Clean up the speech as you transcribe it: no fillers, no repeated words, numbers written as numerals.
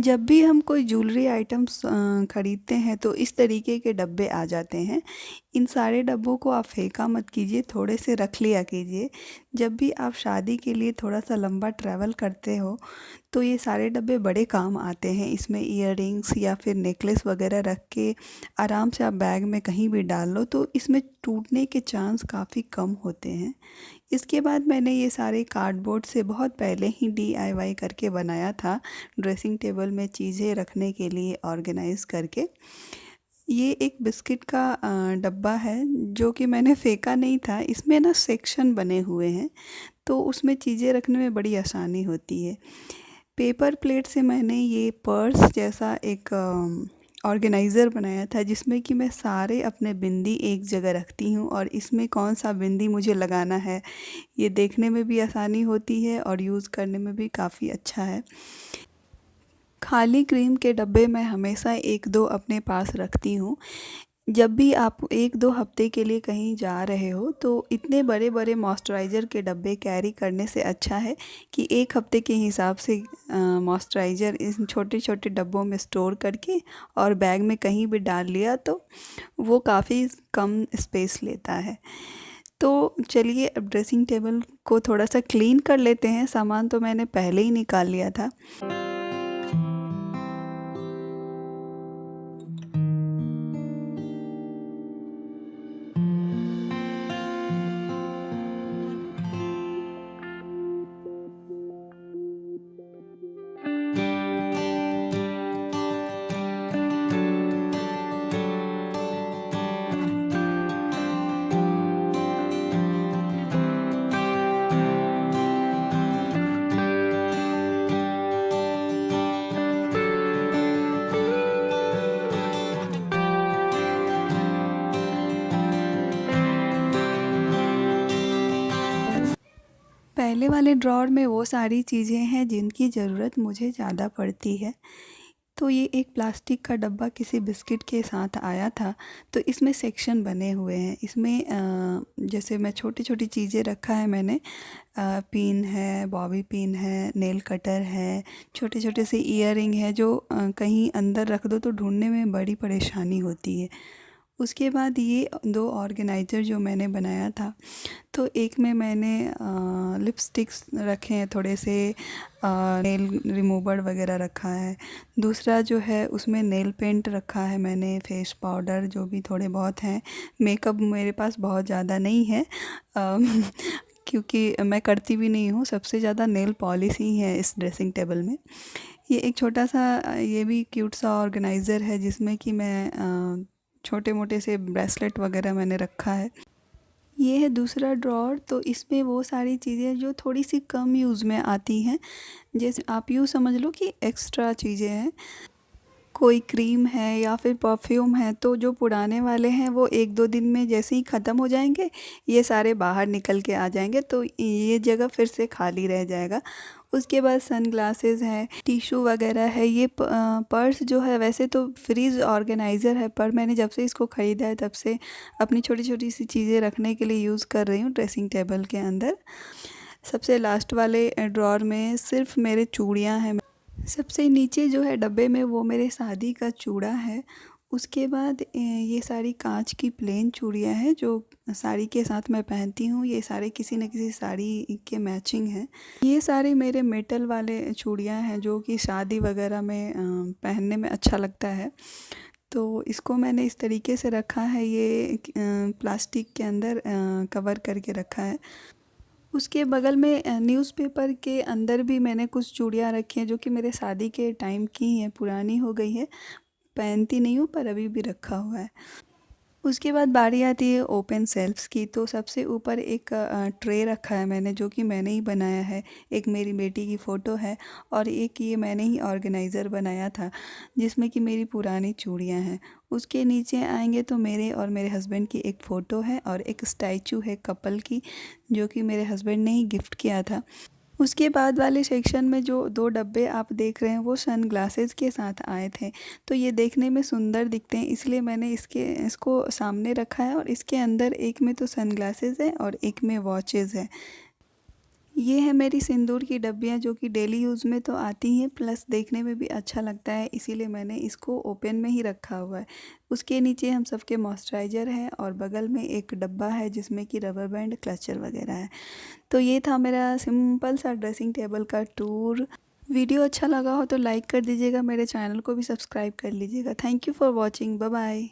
जब भी हम कोई ज्वेलरी आइटम्स ख़रीदते हैं तो इस तरीके के डब्बे आ जाते हैं। इन सारे डब्बों को आप फेंका मत कीजिए, थोड़े से रख लिया कीजिए। जब भी आप शादी के लिए थोड़ा-सा लंबा ट्रैवल करते हो, तो ये सारे डब्बे बड़े काम आते हैं। इसमें इयररिंग्स या फिर नेकलेस वगैरह रख के आराम से आप बैग में कहीं भी डाल लो, तो इसमें टूटने के चांस काफ़ी कम होते हैं। इसके बाद मैंने ये सारे कार्डबोर्ड से बहुत पहले ही डीआईवाई करके बनाया था, ड्रेसिंग टेबल में चीज़ें रखने के लिए ऑर्गेनाइज़ करके। ये एक बिस्किट का डब्बा है जो कि मैंने फेंका नहीं था। इसमें ना सेक्शन बने हुए हैं, तो उसमें चीज़ें रखने में बड़ी आसानी होती है। पेपर प्लेट से मैंने ये पर्स जैसा एक ऑर्गेनाइज़र बनाया था, जिसमें कि मैं सारे अपने बिंदी एक जगह रखती हूँ और इसमें कौन सा बिंदी मुझे लगाना है, ये देखने में भी आसानी होती है और यूज़ करने में भी काफ़ी अच्छा है। खाली क्रीम के डब्बे मैं हमेशा 1-2 अपने पास रखती हूँ। जब भी आप 1-2 हफ्ते के लिए कहीं जा रहे हो, तो इतने बड़े-बड़े मॉइस्चराइज़र के डब्बे कैरी करने से अच्छा है कि 1 हफ्ते के हिसाब से मॉइस्चराइज़र इन छोटे-छोटे डब्बों में स्टोर करके और बैग में कहीं भी डाल लिया, तो वो काफ़ी कम स्पेस लेता है। तो चलिए अब ड्रेसिंग टेबल को थोड़ा-सा क्लीन कर लेते हैं। सामान तो मैंने पहले ही निकाल लिया था। पहले वाले ड्रॉअर में वो सारी चीज़ें हैं जिनकी ज़रूरत मुझे ज़्यादा पड़ती है। तो ये एक प्लास्टिक का डब्बा किसी बिस्किट के साथ आया था, तो इसमें सेक्शन बने हुए हैं। इसमें जैसे मैं छोटी-छोटी चीज़ें रखा है मैंने, पिन है, बॉबी पिन है, नेल कटर है, छोटे-छोटे से इयररिंग है जो कहीं अंदर रख दो तो ढूँढने में बड़ी परेशानी होती है। उसके बाद ये 2 ऑर्गेनाइज़र जो मैंने बनाया था, तो एक में मैंने लिपस्टिक्स रखे हैं, थोड़े से नेल रिमूवर वगैरह रखा है। दूसरा जो है उसमें नेल पेंट रखा है मैंने, फेस पाउडर जो भी थोड़े बहुत हैं। मेकअप मेरे पास बहुत ज़्यादा नहीं है, क्योंकि मैं करती भी नहीं हूँ। सबसे ज़्यादा नेल पॉलिश ही है इस ड्रेसिंग टेबल में। ये एक छोटा-सा ये भी क्यूट सा ऑर्गेनाइज़र है जिसमें कि मैं छोटे-मोटे से ब्रेसलेट वगैरह मैंने रखा है। ये है दूसरा ड्रॉअर, तो इसमें वो सारी चीज़ें जो थोड़ी-सी कम यूज़ में आती हैं। जैसे आप यूँ समझ लो कि एक्स्ट्रा चीज़ें हैं। कोई क्रीम है या फिर परफ्यूम है, तो जो पुराने वाले हैं वो 1-2 दिन में जैसे ही ख़त्म हो जाएँगे, ये सारे बाहर निकल के आ जाएँगे, तो ये जगह फिर से खाली रह जाएगा। उसके बाद सनग्लासेस हैं, टिश्यू वगैरह है। ये पर्स जो है वैसे तो फ्रिज ऑर्गेनाइज़र है, पर मैंने जब से इसको ख़रीदा है तब से अपनी छोटी-छोटी सी चीज़ें रखने के लिए यूज़ कर रही हूँ ड्रेसिंग टेबल के अंदर। सबसे लास्ट वाले ड्रॉअर में सिर्फ़ मेरे चूड़ियाँ हैं। सबसे नीचे जो है डब्बे में वो मेरे शादी का चूड़ा है। उसके बाद ये सारी कांच की प्लेन चूड़ियाँ हैं जो साड़ी के साथ मैं पहनती हूँ। ये सारे किसी न किसी साड़ी के मैचिंग हैं। ये सारे मेरे मेटल वाले चूड़ियाँ हैं जो कि शादी वगैरह में पहनने में अच्छा लगता है। तो इसको मैंने इस तरीके से रखा है, ये प्लास्टिक के अंदर कवर करके रखा है। उसके बगल में न्यूज़पेपर के अंदर भी मैंने कुछ चूड़ियाँ रखी हैं जो कि मेरे शादी के टाइम की हैं, पुरानी हो गई है, पहनती नहीं हूँ पर अभी भी रखा हुआ है। उसके बाद बारी आती है ओपन शेल्फ्स की, तो सबसे ऊपर एक ट्रे रखा है मैंने जो कि मैंने ही बनाया है। एक मेरी बेटी की फ़ोटो है और एक ये मैंने ही ऑर्गेनाइज़र बनाया था जिसमें कि मेरी पुरानी चूड़ियाँ हैं। उसके नीचे आएंगे तो मेरे और मेरे हस्बैंड की एक फ़ोटो है और एक स्टैचू है कपल की जो कि मेरे हस्बैंड ने ही गिफ्ट किया था। उसके बाद वाले सेक्शन में जो 2 डब्बे आप देख रहे हैं वो सनग्लासेस के साथ आए थे, तो ये देखने में सुंदर दिखते हैं इसलिए मैंने इसको सामने रखा है और इसके अंदर एक में तो सनग्लासेस है और एक में वॉचेस है। ये है मेरी सिंदूर की डब्बियाँ जो कि डेली यूज़ में तो आती हैं, प्लस देखने में भी अच्छा लगता है, इसीलिए मैंने इसको ओपन में ही रखा हुआ है। उसके नीचे हम सबके मॉइस्चराइज़र है और बगल में एक डब्बा है जिसमें कि रबर बैंड, क्लचर वगैरह है। तो ये था मेरा सिंपल सा ड्रेसिंग टेबल का टूर। वीडियो अच्छा लगा हो तो लाइक कर दीजिएगा, मेरे चैनल को भी सब्सक्राइब कर लीजिएगा। Thank you for watching. Bye bye.